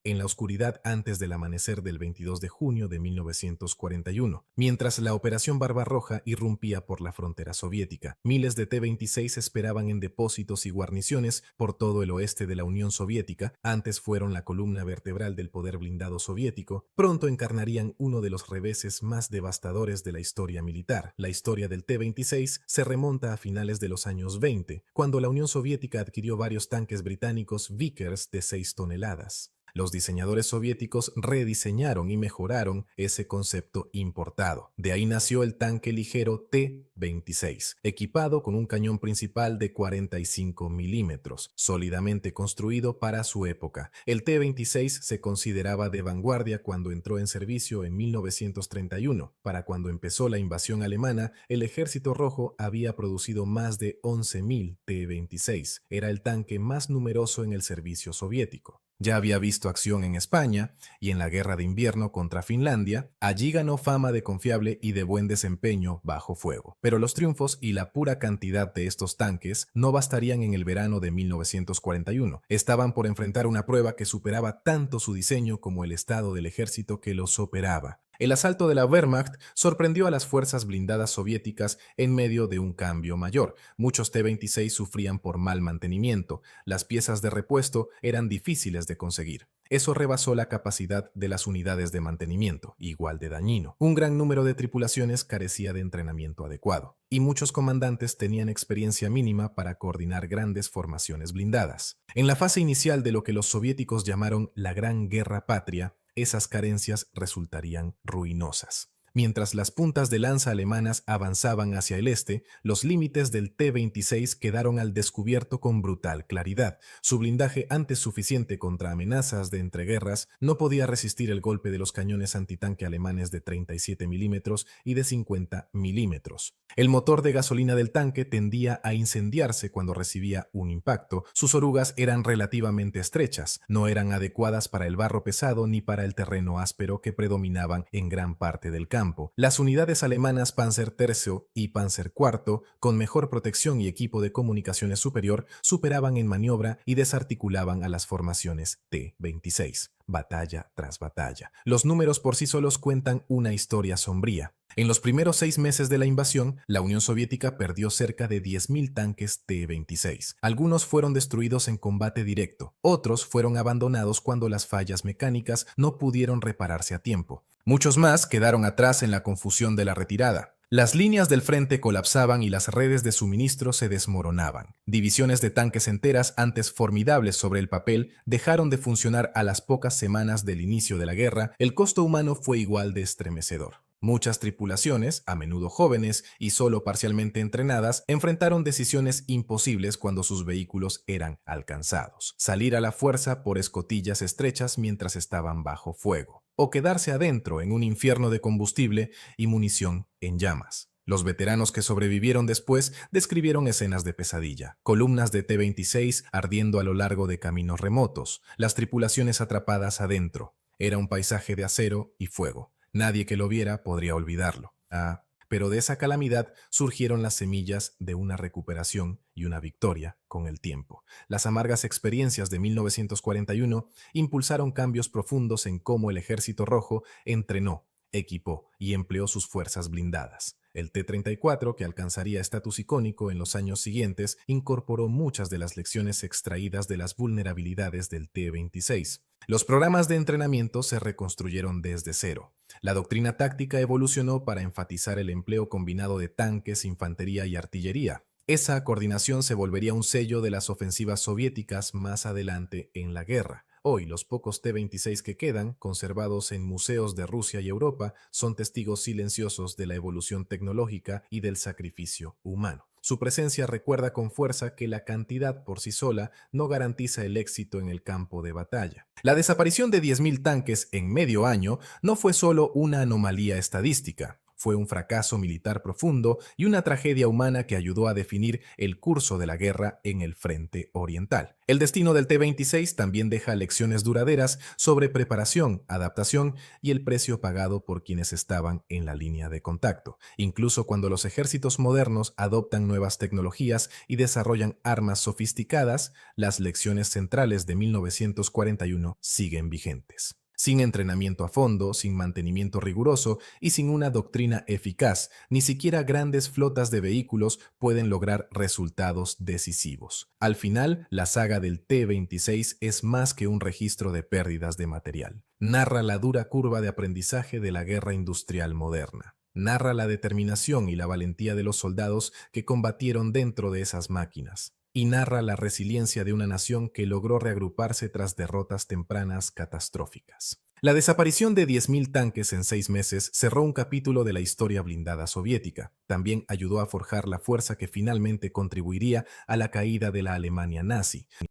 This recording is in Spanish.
en la oscuridad antes del amanecer del 22 de junio de 1941, mientras la Operación Barbarroja irrumpía por la frontera soviética. Miles de T-26 esperaban en depósitos y guarniciones por todo el oeste de la Unión Soviética. Antes fueron la columna vertebral del poder blindado soviético. Pronto encarnarían uno de los reveses más devastadores de la historia militar. La historia del T-26 se remonta a finales de los años 20, cuando la Unión Soviética adquirió varios tanques británicos Vickers de 6 toneladas. Los diseñadores soviéticos rediseñaron y mejoraron ese concepto importado. De ahí nació el tanque ligero T-26, equipado con un cañón principal de 45 milímetros, sólidamente construido para su época. El T-26 se consideraba de vanguardia cuando entró en servicio en 1931. Para cuando empezó la invasión alemana, el Ejército Rojo había producido más de 11.000 T-26. Era el tanque más numeroso en el servicio soviético. Ya había visto acción en España y en la Guerra de Invierno contra Finlandia. Allí ganó fama de confiable y de buen desempeño bajo fuego. Pero los triunfos y la pura cantidad de estos tanques no bastarían en el verano de 1941. Estaban por enfrentar una prueba que superaba tanto su diseño como el estado del ejército que los operaba. El asalto de la Wehrmacht sorprendió a las fuerzas blindadas soviéticas en medio de un cambio mayor. Muchos T-26 sufrían por mal mantenimiento. Las piezas de repuesto eran difíciles de conseguir. Eso rebasó la capacidad de las unidades de mantenimiento, igual de dañino. Un gran número de tripulaciones carecía de entrenamiento adecuado, y muchos comandantes tenían experiencia mínima para coordinar grandes formaciones blindadas. En la fase inicial de lo que los soviéticos llamaron la Gran Guerra Patria, esas carencias resultarían ruinosas. Mientras las puntas de lanza alemanas avanzaban hacia el este, los límites del T-26 quedaron al descubierto con brutal claridad. Su blindaje, antes suficiente contra amenazas de entreguerras, no podía resistir el golpe de los cañones antitanque alemanes de 37 milímetros y de 50 milímetros. El motor de gasolina del tanque tendía a incendiarse cuando recibía un impacto. Sus orugas eran relativamente estrechas, no eran adecuadas para el barro pesado ni para el terreno áspero que predominaban en gran parte del campo. Las unidades alemanas Panzer III y Panzer IV, con mejor protección y equipo de comunicaciones superior, superaban en maniobra y desarticulaban a las formaciones T-26, batalla tras batalla. Los números por sí solos cuentan una historia sombría. En los primeros 6 meses de la invasión, la Unión Soviética perdió cerca de 10.000 tanques T-26. Algunos fueron destruidos en combate directo, otros fueron abandonados cuando las fallas mecánicas no pudieron repararse a tiempo. Muchos más quedaron atrás en la confusión de la retirada. Las líneas del frente colapsaban y las redes de suministro se desmoronaban. Divisiones de tanques enteras, antes formidables sobre el papel, dejaron de funcionar a las pocas semanas del inicio de la guerra. El costo humano fue igual de estremecedor. Muchas tripulaciones, a menudo jóvenes y solo parcialmente entrenadas, enfrentaron decisiones imposibles cuando sus vehículos eran alcanzados. Salir a la fuerza por escotillas estrechas mientras estaban bajo fuego, o quedarse adentro en un infierno de combustible y munición en llamas. Los veteranos que sobrevivieron después describieron escenas de pesadilla, columnas de T-26 ardiendo a lo largo de caminos remotos, las tripulaciones atrapadas adentro. Era un paisaje de acero y fuego. Nadie que lo viera podría olvidarlo. Pero de esa calamidad surgieron las semillas de una recuperación y una victoria con el tiempo. Las amargas experiencias de 1941 impulsaron cambios profundos en cómo el Ejército Rojo entrenó, equipó y empleó sus fuerzas blindadas. El T-34, que alcanzaría estatus icónico en los años siguientes, incorporó muchas de las lecciones extraídas de las vulnerabilidades del T-26. Los programas de entrenamiento se reconstruyeron desde cero. La doctrina táctica evolucionó para enfatizar el empleo combinado de tanques, infantería y artillería. Esa coordinación se volvería un sello de las ofensivas soviéticas más adelante en la guerra. Hoy, los pocos T-26 que quedan, conservados en museos de Rusia y Europa, son testigos silenciosos de la evolución tecnológica y del sacrificio humano. Su presencia recuerda con fuerza que la cantidad por sí sola no garantiza el éxito en el campo de batalla. La desaparición de 10.000 tanques en medio año no fue solo una anomalía estadística. Fue un fracaso militar profundo y una tragedia humana que ayudó a definir el curso de la guerra en el frente oriental. El destino del T-26 también deja lecciones duraderas sobre preparación, adaptación y el precio pagado por quienes estaban en la línea de contacto. Incluso cuando los ejércitos modernos adoptan nuevas tecnologías y desarrollan armas sofisticadas, las lecciones centrales de 1941 siguen vigentes. Sin entrenamiento a fondo, sin mantenimiento riguroso y sin una doctrina eficaz, ni siquiera grandes flotas de vehículos pueden lograr resultados decisivos. Al final, la saga del T-26 es más que un registro de pérdidas de material. Narra la dura curva de aprendizaje de la guerra industrial moderna. Narra la determinación y la valentía de los soldados que combatieron dentro de esas máquinas. Y narra la resiliencia de una nación que logró reagruparse tras derrotas tempranas catastróficas. La desaparición de 10.000 tanques en 6 meses cerró un capítulo de la historia blindada soviética. También ayudó a forjar la fuerza que finalmente contribuiría a la caída de la Alemania nazi.